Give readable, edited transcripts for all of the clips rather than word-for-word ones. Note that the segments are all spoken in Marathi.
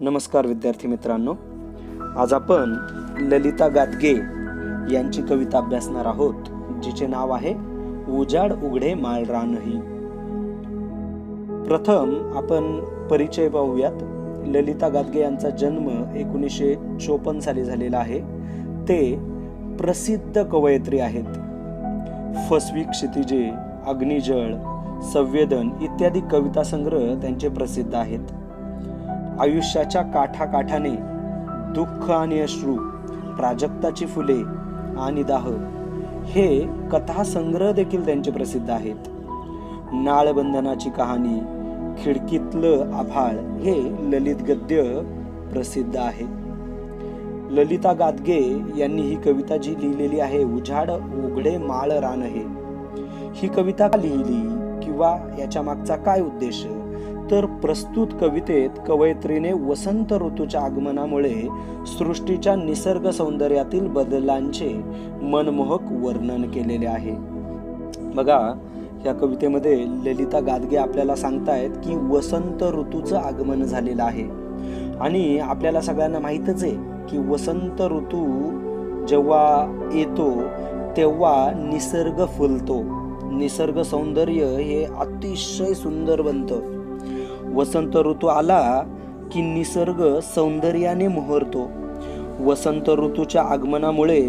नमस्कार विद्यार्थी मित्रांनो, आज आपण ललिता गादगे यांची कविता अभ्यासणार आहोत, जिचे नाव आहे उजाड उघडे माळ रानही. प्रथम आपण परिचय पाहूयात. ललिता गादगे यांचा जन्म 1954 साली झालेला आहे. ते प्रसिद्ध कवयित्री आहेत. फसवी क्षितिजे, अग्निजळ, संवेदन इत्यादी कविता संग्रह त्यांचे प्रसिद्ध आहेत. आयुष्याच्या काठाकाठाने दुःख आणि अश्रू, प्राजक्ताची फुले आणि दाह हे कथा संग्रह देखील त्यांचे प्रसिद्ध आहेत. नाळबंधनाची कहाणी, खिडकीतलं आभाळ हे ललित गद्य प्रसिद्ध आहे. ललिता गादगे यांनी ही कविता जी लिहिलेली आहे, उजाड उघडे माळ रानहे, ही कविता का लिहिली किंवा याच्या मागचा काय उद्देश, तर प्रस्तुत कवितेत कवयित्रीने वसंत ऋतूच्या आगमनामुळे सृष्टीच्या निसर्ग सौंदर्यातील बदलांचे मनमोहक वर्णन केलेले आहे. बघा, या कवितेमध्ये ललिता गादगे आपल्याला सांगतायत की वसंत ऋतूचं आगमन झालेलं आहे. आणि आपल्याला सगळ्यांना माहीतच आहे की वसंत ऋतू जेव्हा येतो तेव्हा निसर्ग फुलतो, निसर्ग सौंदर्य हे अतिशय सुंदर बनतं. वसंत ऋतू आला की निसर्ग सौंदर्याने मोहरतो. वसंत ऋतूच्या आगमनामुळे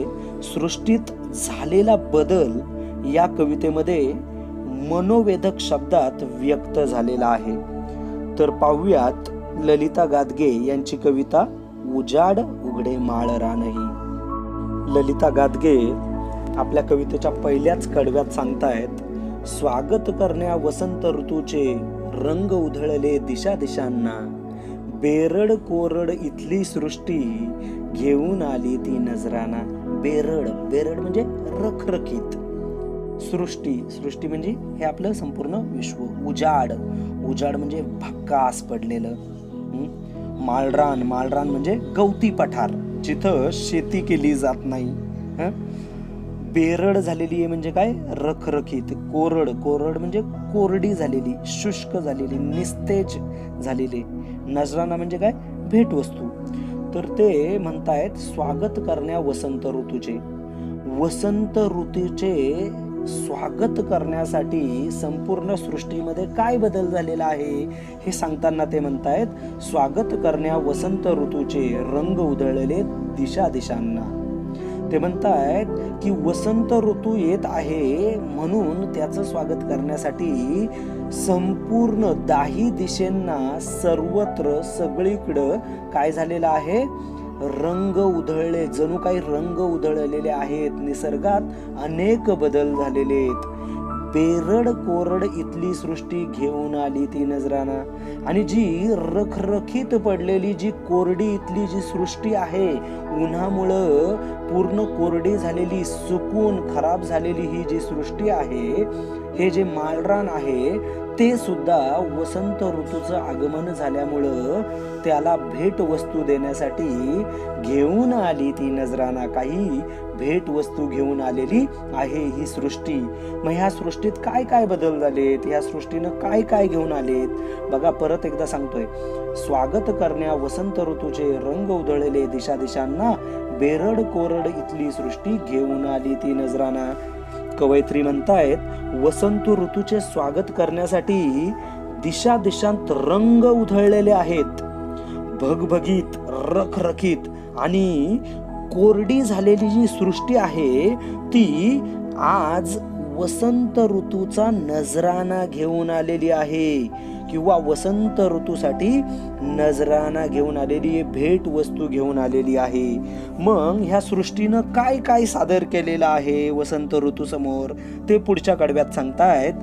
सृष्टीत झालेला बदल या कवितेमध्ये मनोवेधक शब्दात व्यक्त झालेला आहे. तर पाहूयात ललिता गादगे यांची कविता उजाड उघडे माळ रानही. ललिता गादगे आपल्या कवितेच्या पहिल्याच कडव्यात सांगतायत, स्वागत करण्या वसंत ऋतूचे रंग उधळले दिशा दिशांना, बेरड कोरड इथली सृष्टी घेऊन आली ती नजराना. बेरड, बेरड म्हणजे रखरखीत. सृष्टी, सृष्टी म्हणजे हे आपलं संपूर्ण विश्व. उजाड, उजाड म्हणजे भक्कास पडलेलं. माळरान, माळरान म्हणजे गवती पठार जिथं शेती केली जात नाही. बेरड झालेली आहे म्हणजे काय, रखरखीत. कोरड, कोरड म्हणजे कोरडी झालेली, शुष्क झालेली, निस्तेज झालेली. नजराना म्हणजे काय, भेटवस्तू. तर ते म्हणतायत स्वागत करण्या वसंत ऋतूचे. वसंत ऋतूचे स्वागत करण्यासाठी संपूर्ण सृष्टीमध्ये काय बदल झालेला आहे हे सांगताना ते म्हणतायत, स्वागत करण्या वसंत ऋतूचे रंग उधळले दिशा दिशांना. ते म्हणतायत की वसंत ऋतू येत आहे म्हणून त्याचं स्वागत करण्यासाठी संपूर्ण 10 दिशेंना सर्वत्र सगळीकडं काय झालेलं आहे, रंग उधळले. जणू काही रंग उधळलेले आहेत. निसर्गात अनेक बदल झालेले आहेत. बेरड कोरड इथली सृष्टी घेऊन आली ती नजराना. आणि जी रखरखीत पडलेली जी कोरडी इथली जी सृष्टी आहे, उन्हामुळं पूर्ण कोरडी झालेली, सुकून खराब झालेली ही जी सृष्टी आहे, हे जे माळरान आहे ते सुद्धा वसंत ऋतूचं आगमन झाल्यामुळं त्याला भेट वस्तू देण्यासाठी घेऊन आली ती नजराना. काही भेट वस्तू घेऊन आलेली आहे ही सृष्टी. मग ह्या सृष्टीत काय काय बदल झालेत, ह्या सृष्टीनं काय काय घेऊन आलेत, बघा परत एकदा सांगतोय. स्वागत करण्या वसंत ऋतूचे रंग उधळले दिशा दिशांना, बेरड कोरड इथली सृष्टी घेऊन आली ती नजराना. कवयित्री म्हणतायत, वसंत ऋतूचे स्वागत करण्यासाठी दिशा दिशांत रंग उधळलेले आहेत. भगभगीत, रखरखीत आणि कोरडी झालेली जी सृष्टी आहे ती आज वसंत ऋतूचा नजराना घेऊन आलेली आहे, किंवा वसंत ऋतूसाठी नजराना घेऊन आलेली, भेट वस्तू घेऊन आलेली आहे. मग ह्या सृष्टीनं काय काय सादर केलेलं आहे वसंत ऋतू समोर ते पुढच्या कडव्यात सांगतायत.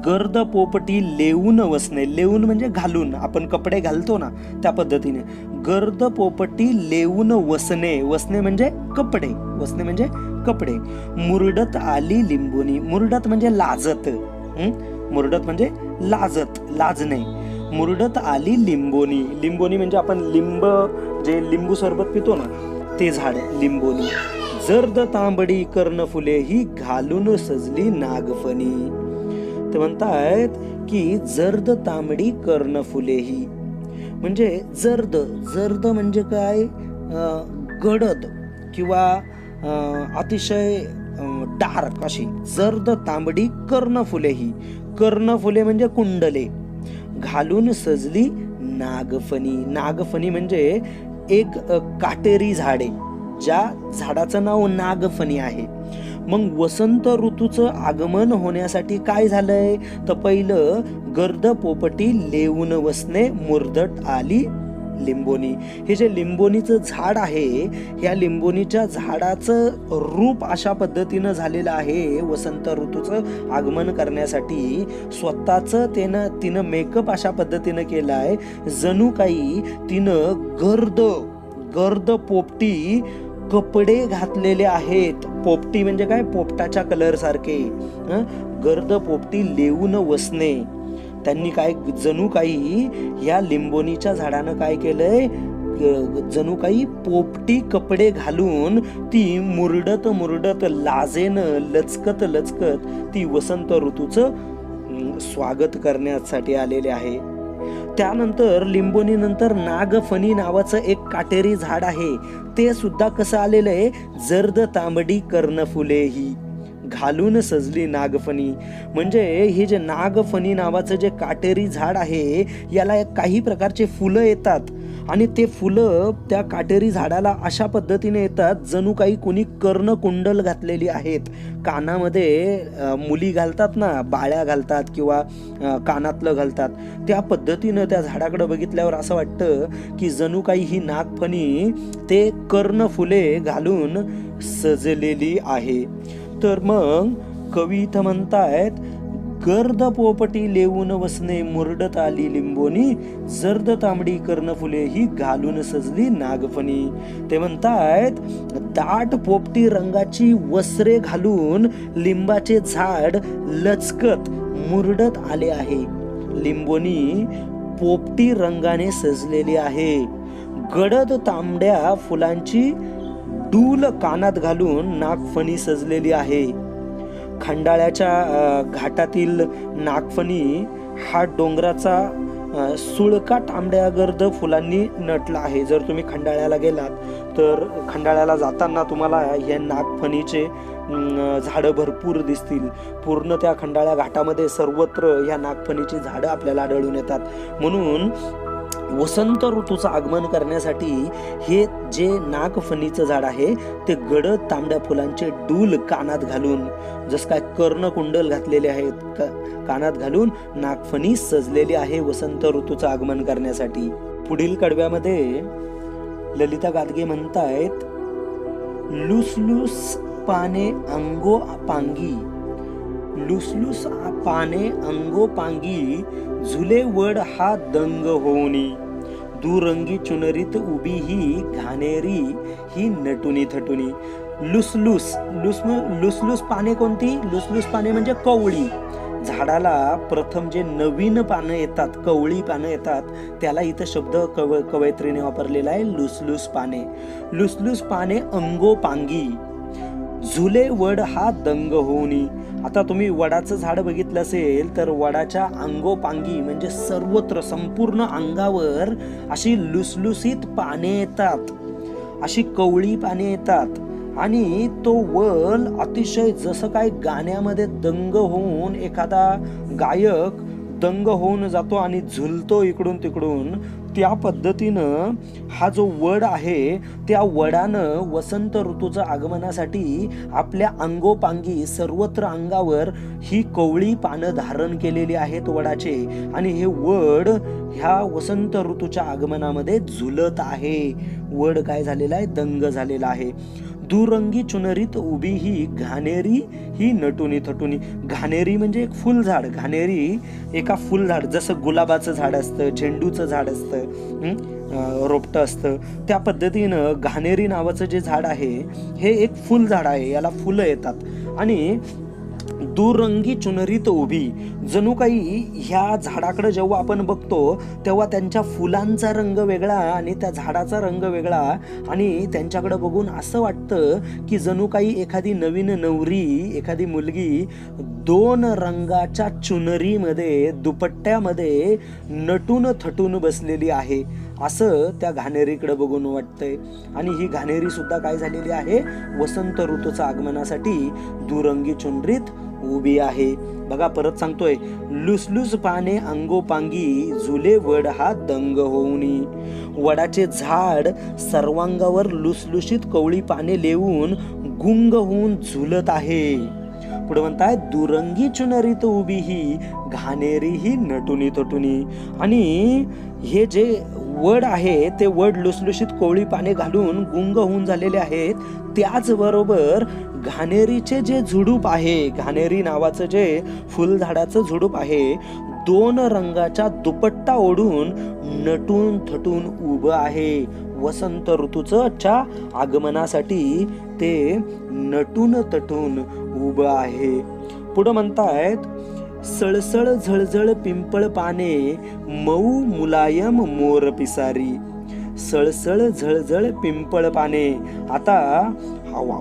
गर्द पोपटी लेऊन वसने. लेऊन म्हणजे घालून, आपण कपडे घालतो ना त्या पद्धतीने. गर्द पोपटी लेऊन वसने. वसने म्हणजे कपडे, वसने म्हणजे कपडे. मुरडत आली लिंबोनी. मुरडत म्हणजे लाजत. मुरडत म्हणजे लाजत, लाजणे. मुरडत आली लिंबोनी. लिंबोनी म्हणजे आपण लिंब, जे लिंबू सरबत पितो ना ते झाड, लिंबोनी. जर्द तांबडी कर्णफुले ही घालून सजली नागफणी. ते म्हणतायत की जर्द तांबडी कर्णफुले ही म्हणजे जर्द. जर्द म्हणजे काय, गडद किंवा अतिशय डार्क अशी जर्द तांबडी कर्णफुले. ही कर्णफुले म्हणजे कुंडले घालून सजली नागफणी. नागफणी म्हणजे एक काटेरी झाडे, ज्या झाडाचं नाव नागफणी आहे. मग वसंत ऋतूचं आगमन होण्यासाठी काय झालंय, तर पहिलं गर्द पोपटी लेऊन वसने मुरदट आली लिंबोनी. हे जे लिंबोनीचं झाड आहे, या लिंबोनीच्या झाडाचं रूप अशा पद्धतीनं झालेलं आहे वसंत ऋतूचं आगमन करण्यासाठी. स्वतःचं तिनं मेकअप अशा पद्धतीनं केलाय, जणू काही तिनं गर्द पोपटी कपडे घातलेले आहेत. पोपटी म्हणजे काय, पोपटाच्या कलर सारखे. गर्द पोपटी लेऊन वसने. त्यांनी काय, जणू काही या लिंबोनीच्या झाडानं काय केलंय, जणू काही पोपटी कपडे घालून ती मुरडत लाजेनं लचकत ती वसंत ऋतूचं स्वागत करण्यासाठी आलेले आहे. त्यानंतर लिंबोनी नंतर नागफणी नावाचं एक काटेरी झाड आहे. ते सुद्धा कसं आलेलं आहे, जर्द तांबडी कर्णफुले ही घालून सजली नागफणी. म्हणजे हे जे नागफणी नावाचं जे काटेरी झाड आहे, याला काही प्रकारचे फुलं येतात आणि ते फुलं त्या काटेरी झाडाला अशा पद्धतीने येतात, जणू काही कोणी कर्णकुंडल घातलेली आहेत. कानामध्ये मुली घालतात ना, बाळ्या घालतात किंवा कानातलं घालतात, त्या पद्धतीनं त्या झाडाकडे बघितल्यावर असं वाटतं की जणू काही ही नागफणी ते कर्णफुले घालून सजलेली आहे. तर मग कवी इथं म्हणतायत, गर्द पोपटी लेऊन वसने मुरडत आली लिंबोनी, जर्द तांबडी कर्णफुले ही घालून सजली नागफणी. ते म्हणतायत, दाट पोपटी रंगाची वस्त्रे घालून लिंबाचे झाड लचकत मुरडत आले आहे. लिंबोनी पोपटी रंगाने सजलेली आहे. गडद तांबड्या फुलांची डूल कानात घालून नागफणी सजलेली आहे. खंडाळ्याच्या घाटातील नागफणी हा डोंगराचा सुळका तांबड्या गर्द फुलांनी नटला आहे. जर तुम्ही खंडाळ्याला गेलात तर खंडाळ्याला जाताना तुम्हाला या नागफणीचे झाडं भरपूर दिसतील. पूर्ण त्या खंडाळ्या घाटामध्ये सर्वत्र या नागफणीची झाडं आपल्याला आढळून येतात. म्हणून वसंत ऋतूचं आगमन करण्यासाठी हे जे नागफणीचं झाड आहे, ते गडद तांबड्या फुलांचे डूल कानात घालून, जस काय कर्णकुंडल घातलेले आहेत, कानात घालून नागफणी सजलेली आहे वसंत ऋतूचं आगमन करण्यासाठी. पुढील कडव्यामध्ये ललिता गादगे म्हणतायत, लुसलुस पाने अंगो पांगी, लुसलुस पाने अंगो पांगी, झुले वड हा दंग होनी, दुरंगी चुनरीत उभी ही घाणेरी ही नटुनी थटुनी. लुसलुस पाने कोणती, लुसलुस पाने म्हणजे कवळी. झाडाला प्रथम जे नवीन पानं येतात, कवळी पानं येतात, त्याला इथं शब्द कवयित्रीने वापरलेला आहे, लुसलुस पाने. लुसलुस पाने अंगो पांगी, झुले वड हा दंग होनी. आता तुम्ही वडाचं झाड बघितलं असेल तर वडाच्या अंगोपांगी म्हणजे सर्वत्र संपूर्ण अंगावर अशी लुसलुसीत पाने येतात, अशी कवळी पाने येतात आणि तो वल अतिशय जसं काय गाण्यामध्ये दंग होऊन एखादा गायक दंग होऊन जातो आणि झुलतो इकडून तिकडून, त्या पद्धतीनं हा जो वड आहे त्या वडानं वसंत ऋतूच्या आगमनासाठी आपल्या अंगोपांगी सर्वत्र अंगावर ही कवळी पानं धारण केलेली आहेत वडाचे, आणि हे वड ह्या वसंत ऋतूच्या आगमनामध्ये झुलत आहे. वड काय झालेला आहे, दंग झालेला आहे. दुरंगी चुनरीत उभी ही घाणेरी ही नटुनी थटुनी. घाणेरी म्हणजे एक फुलझाड. घाणेरी एका फुलझाड, जसं गुलाबाचं झाड असतं, झेंडूचं झाड असतं, रोपटं असतं, त्या पद्धतीनं घाणेरी नावाचं जे झाड आहे हे एक फुलझाड आहे, याला फुलं येतात आणि दुरंगी चुनरीत उभी. जणू काही ह्या झाडाकडे जेव्हा आपण बघतो तेव्हा त्यांच्या फुलांचा रंग वेगळा आणि त्या झाडाचा रंग वेगळा, आणि त्यांच्याकडे बघून असं वाटतं की जणू काही एखादी नवीन नवरी, एखादी मुलगी 2 रंगाच्या चुनरीमध्ये, दुपट्ट्यामध्ये नटून थटून बसलेली आहे, असं त्या घाणेरीकडे बघून वाटतंय. आणि ही घाणेरी सुद्धा काय झालेली आहे, वसंत ऋतूच्या आगमनासाठी दुरंगी चुनरीत उभी आहे. बघा परत सांगतोय, लुसलुस पाने अंगोपांगी, झुले वड हा दंग होऊनी. वडाचे झाड सर्वांगावर लुसलुशीत कवळी पाने लेवून गुंग होऊन झुलत आहे. पुढे म्हणताय, दुरंगी चुनरीत उभी ही, घाणेरी ही नटुनी तटुनी. आणि हे जे वड आहे ते वड लुसलुशीत कोवळी पाने घालून गुंग होऊन झालेले आहेत. त्याचबरोबर घाणेरीचे जे झुडूप आहे, घाणेरी नावाचं जे फुलझाडाचं झुडूप आहे, 2 रंगाच्या दुपट्टा ओढून नटून थटून उभं आहे. वसंत ऋतूच्या आगमनासाठी ते नटून तटून उभं आहे. पुढं म्हणतायत, सळसळ झळझळ पिंपळ पाने, मऊ मुलायम मोर पिसारी. सळसळ झळझळ पिंपळ पाने. आता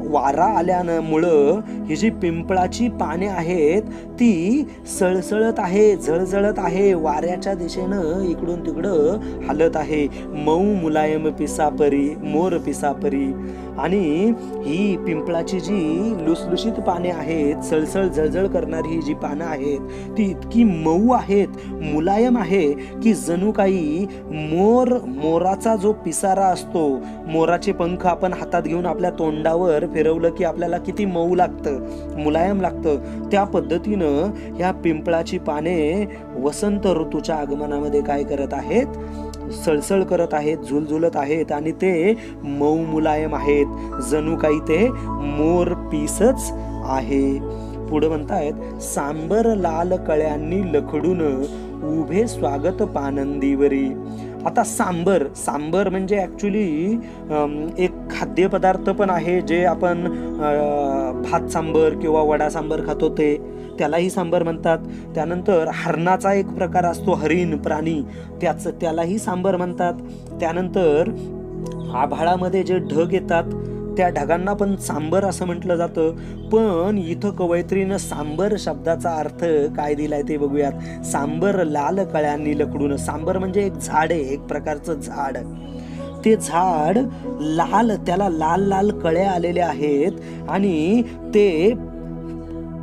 वारा आल्यामुळं ही जी पिंपळाची पाने आहेत ती सळसळत आहे, झळझळत आहे, वाऱ्याच्या दिशेनं इकडून तिकडं हलत आहे. मऊ मुलायम पिसापरी, मोर पिसापरी. आणि ही पिंपळाची जी लुसलुशीत पाने आहेत, सळसळ झळझळ करणारी ही जी पानं आहेत ती इतकी मऊ आहेत, मुलायम आहे की जणू काही मोराचा जो पिसारा असतो, मोराचे पंख आपण हातात घेऊन आपल्या तोंडावर फिरवलं की आपल्याला किती मऊ लागतं, मुलायम लागतं, त्या पद्धतीनं ह्या पिंपळाची पाने वसंत ऋतूच्या आगमनामध्ये काय करत आहेत, सळसळ करत आहेत, झुलझुलत आहेत आणि ते मऊ मुलायम आहेत, जणू काही ते मोर पीसच आहे. पुढे म्हणतायत, सांबर लाल कळ्यांनी लखडून उभे स्वागत पानंदीवरी. आता सांबर म्हणजे ऍक्च्युली एक खाद्यपदार्थ पण आहे, जे आपण भात सांबर किंवा वडा सांबर खातो त्यालाही सांबर म्हणतात. त्यानंतर हरणाचा एक प्रकार असतो, हरिण प्राणी, त्यालाही सांबर म्हणतात. त्यानंतर आभाळामध्ये जे ढग येतात त्या ढगांना पण सांबर असं म्हटलं जातं. पण इथं कवयित्रीनं सांबर शब्दाचा अर्थ काय दिलाय ते बघूयात. सांबर लाल कळ्यांनी लकडून. सांबर म्हणजे एक झाड आहे, एक प्रकारचं झाड. ते झाड लाल, त्याला लाल लाल कळ्या आलेल्या आहेत आणि ते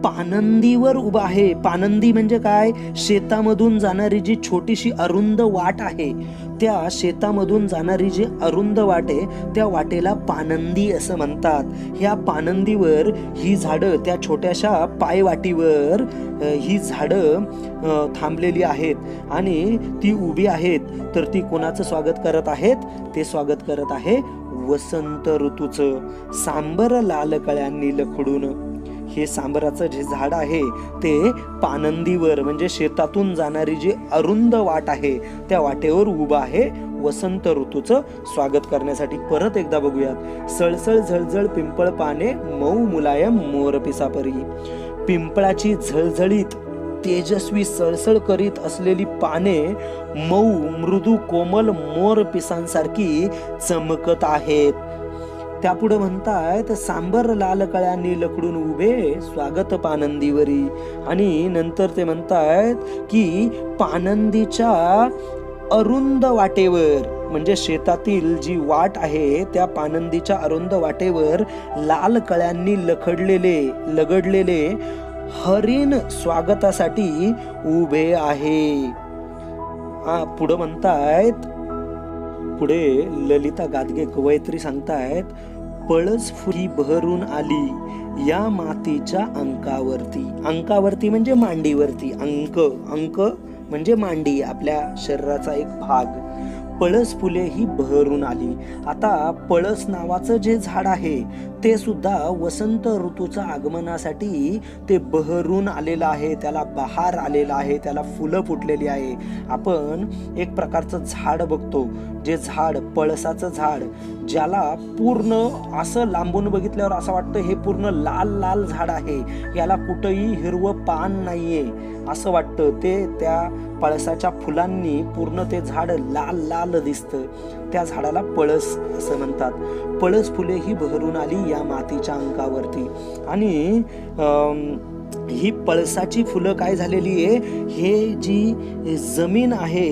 पानंदीवर उभा आहे. पानंदी म्हणजे काय, शेतामधून जाणारी जी छोटीशी अरुंद वाट आहे, त्या शेतामधून जाणारी जी अरुंद वाट आहे त्या वाटेला पानंदी असं म्हणतात. ह्या पानंदीवर ही झाडं, त्या छोट्याशा पायवाटीवर ही झाडं थांबलेली आहेत आणि ती उभी आहेत. तर ती कोणाचं स्वागत करत आहेत, ते स्वागत करत आहे वसंत ऋतूचं. सांबर लाल कळ्यांनी लखडून. हे सांबराचं जे झाड आहे ते पानंदीवर म्हणजे शेतातून जाणारी जी अरुंद वाट आहे त्या वाटेवर उभा आहे वसंत ऋतूचं स्वागत करण्यासाठी. परत एकदा बघूयात. सळसळ झळझळ पिंपळ पाने, मऊ मुलायम मोर पिसापरी. पिंपळाची झळझळीत तेजस्वी सळसळ करीत असलेली पाने मऊ मृदू कोमल मोर पिसांसारखी चमकत आहेत. त्यापुढे म्हणतायत, सांबर लाल कळ्यांनी लकडून उभे स्वागत पानंदीवरी. आणि नंतर ते म्हणतायत की पानंदीच्या अरुंद वाटेवर म्हणजे शेतातील जी वाट आहे त्या पानंदीच्या अरुंद वाटेवर लाल कळ्यांनी लगडलेले हरिण स्वागतासाठी उभे आहे. पुढे म्हणतायत, पुढे ललिता गादगे कवयित्री सांगतायत, पळस फुली बहरून आली या मातीच्या अंकावरती. अंकावरती म्हणजे मांडीवरती. अंक म्हणजे मांडी, आपल्या शरीराचा एक भाग. पळस फुले ही बहरून आली. आता पळस नावाचं जे झाड आहे ते सुद्धा वसंत ऋतूच्या आगमनासाठी ते बहरून आलेलं आहे, त्याला बहार आलेला आहे, त्याला फुलं फुटलेली आहे. आपण एक प्रकारचं झाड बघतो जे झाड, पळसाचं झाड, ज्याला पूर्ण असं लांबून बघितल्यावर असं वाटतं हे पूर्ण लाल लाल झाड आहे, याला कुठंही हिरवं पान नाहीये असं वाटतं. ते त्या पळसाच्या फुलांनी पूर्ण ते झाड लाल लाल दिसतं. त्या झाडाला पळस असं म्हणतात. पळस फुले ही बहरून आली या मातीच्या अंकावरती. आणि ही पळसाची फुलं काय झालेली आहे, हे जी जमीन आहे,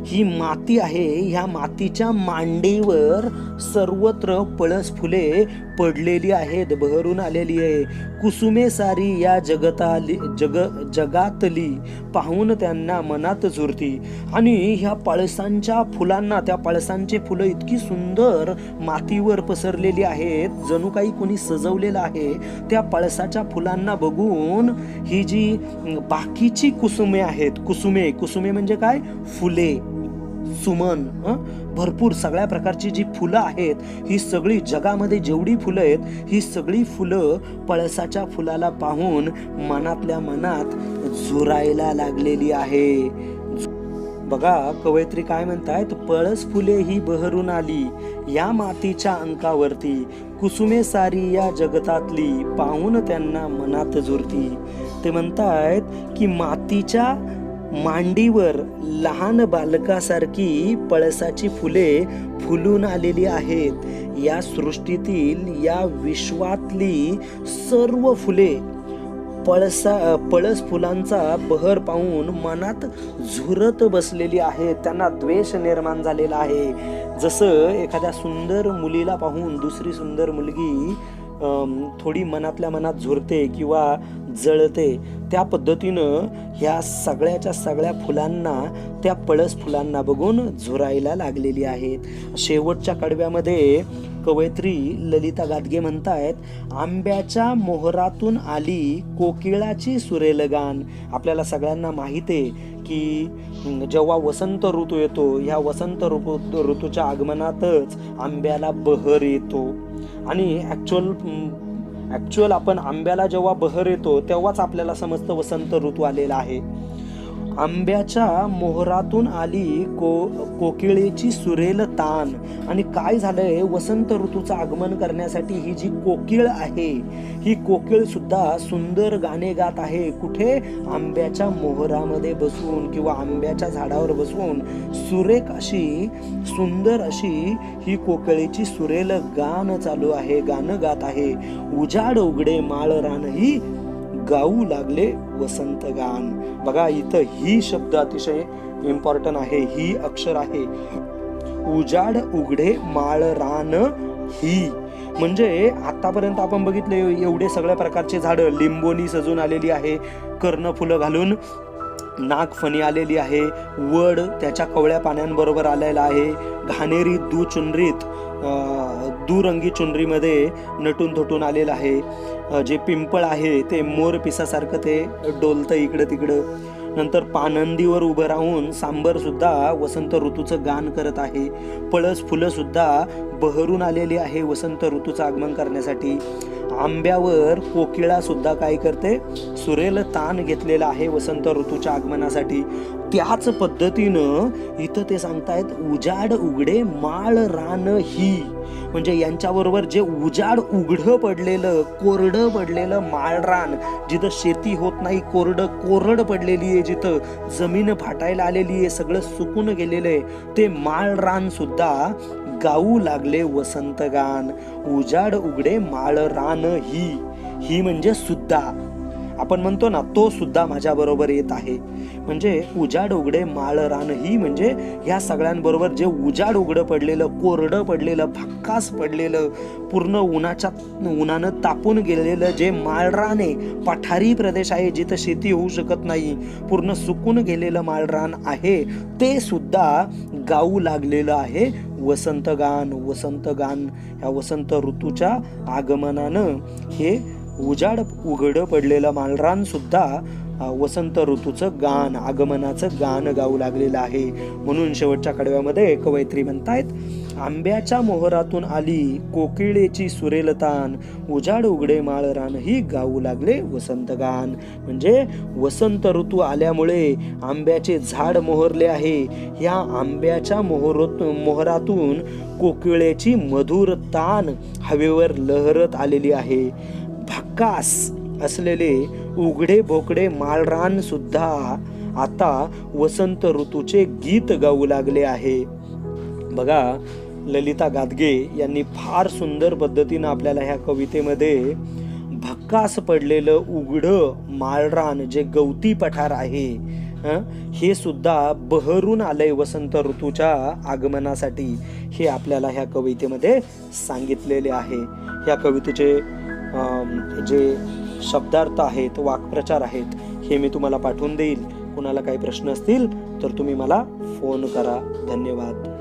ही माती आहे, ह्या मातीच्या मांडीवर सर्वत्र पळस फुले पडलेली आहेत, बहरून आलेली आहे. कुसुमे सारी या जगातली पाहून त्यांना मनात झुरती. आणि ह्या पळसांच्या फुलांना, त्या पळसांचे फुलं इतकी सुंदर मातीवर पसरलेली आहेत, जणू काही कोणी सजवलेलं आहे. त्या पळसाच्या फुलांना बघून ही जी बाकीची कुसुमे आहेत, कुसुमे म्हणजे काय, फुले, सुमन, भरपूर सगळ्या प्रकारची जी फुलं आहेत, ही सगळी जगामध्ये जेवढी फुलं आहेत, ही सगळी फुलं पळसाच्या फुलाला पाहून मनातल्या मनात झुरायला लागलेली आहे. बघा कवयित्री काय म्हणतायत, पळस फुले ही बहरून आली या मातीच्या अंकावरती, कुसुमे सारी या जगतातली पाहून त्यांना मनात झुरती. ते म्हणतायत की मातीच्या मांडीवर लहान बालकासारखी पळसाची फुले फुलून आलेली आहेत. या सृष्टीतील, या विश्वातली सर्व फुले पळस फुलांचा बहर पाहून मनात झुरत बसलेली आहे. त्यांना द्वेष निर्माण झालेला आहे. जसं एखाद्या सुंदर मुलीला पाहून दुसरी सुंदर मुलगी थोडी मनातल्या मनात झुरते किंवा जळते, त्या पद्धतीनं ह्या सगळ्याच्या सगळ्या फुलांना, त्या पळस फुलांना बघून झुरायला लागलेली आहेत. शेवटच्या कडव्यामध्ये कवयित्री ललिता गादगे म्हणतायत, आंब्याच्या मोहरातून आली कोकिळाची सुरेल गान. आपल्याला सगळ्यांना माहित आहे की जेव्हा वसंत ऋतू येतो, ह्या वसंत ऋतूच्या आगमनातच आंब्याला बहर येतो. आणि ऍक्च्युअल आपण आंब्याला जेव्हा बहर येतो तेव्हाच आपल्याला समजतं वसंत ऋतू आलेला आहे. आंब्याच्या मोहरातून आली कोकिळेची सुरेल तान. आणि काय झालंय, वसंत ऋतूचं आगमन करण्यासाठी ही जी कोकिळ आहे, ही कोकिळ सुद्धा सुंदर गाणे गात आहे. कुठे, आंब्याच्या मोहरामध्ये बसून किंवा आंब्याच्या झाडावर बसून सुरेख अशी, सुंदर अशी ही कोकिळेची सुरेल गाणं चालू आहे, गाणं गात आहे. उजाड उघडे माळ रान ही गाऊ लागले वसंत गान. बघा इथं ही शब्द अतिशय इम्पॉर्टंट आहे. ही अक्षर आहे, उजाड उघडे माळ रान ही. म्हणजे आतापर्यंत आपण बघितले एवढे सगळ्या प्रकारचे झाडं, लिंबोनी सजून आलेली आहे, कर्णफुलं घालून नागफणी आलेली आहे, वड त्याच्या कवळ्या पाण्यांबरोबर आलेला आहे, घाणेरी दुरंगी चुनरीमध्ये नटून थटून आलेलं आहे, जे पिंपळ आहे ते मोर पिसासारखं ते डोलतं इकडं तिकडं. नंतर पानंदीवर उभं राहून सांबर सुद्धा वसंत ऋतूचं गान करत आहे. पळस फुलं सुद्धा बहरून आलेली आहे वसंत ऋतूचं आगमन करण्यासाठी. आंब्यावर कोकिळा सुद्धा काय करते, सुरेल तान घेतलेला आहे वसंत ऋतूच्या आगमनासाठी. त्याच पद्धतीनं इथं ते सांगतायत, उजाड उघडे माळ रान ही. म्हणजे यांच्याबरोबर जे उजाड उघडं पडलेलं, कोरडं पडलेलं माळरान, जिथं शेती होत नाही, कोरड पडलेली आहे, जिथं जमीन फाटायला आलेली आहे, सगळं सुकून गेलेलं आहे, ते माळरान सुद्धा गाऊ लागले वसंत गान. उजाड उघडे माळ रान ही म्हणजे सुद्धा, आपण म्हणतो ना, तो सुद्धा माझ्या बरोबर येत आहे. म्हणजे उजाड उघडे माळ रान ही म्हणजे ह्या सगळ्यांबरोबर जे उजाड उघडं पडलेलं, कोरडं पडलेलं, भक्कास पडलेलं, पूर्ण उन्हानं तापून गेलेलं जे माळरान आहे, पठारी प्रदेश आहे जिथं शेती होऊ शकत नाही, पूर्ण सुकून गेलेलं माळरान आहे, ते सुद्धा गाऊ लागलेलं आहे वसंत गान. वसंत गान ह्या वसंत ऋतूच्या आगमनानं हे उजाड उघडं पडलेलं माळरान सुद्धा वसंत ऋतूचं गाण, आगमनाचं गाणं गाऊ लागलेलं आहे. म्हणून शेवटच्या कडव्यामध्ये कवयित्री म्हणतायत, आंब्याच्या मोहरातून आली कोकिळेची सुरेल तान, उजाड उघडे माळ रान ही गाऊ लागले वसंत गान. म्हणजे वसंत ऋतू आल्यामुळे आंब्याचे झाड मोहरले आहे. या आंब्याच्या मोहरातून कोकिळेची मधुर तान हवेवर लहरत आलेली आहे. भक्कास असलेले उघडे भोकडे माळरान सुद्धा आता वसंत ऋतूचे गीत गाऊ लागले आहे. बघा, ललिता गादगे यांनी फार सुंदर पद्धतीनं आपल्याला ह्या कवितेमध्ये भक्कास पडलेलं उघडं माळरान जे गवती पठार आहे हे सुद्धा बहरून आलंय वसंत ऋतूच्या आगमनासाठी, हे आपल्याला ह्या कवितेमध्ये सांगितलेले आहे. ह्या कवितेचे जे शब्दार्थ आहेत, वाक्प्रचार आहेत, हे मी तुम्हाला पाठवून देईल. कुणाला काही प्रश्न असतील तर तुम्ही मला फोन करा. धन्यवाद.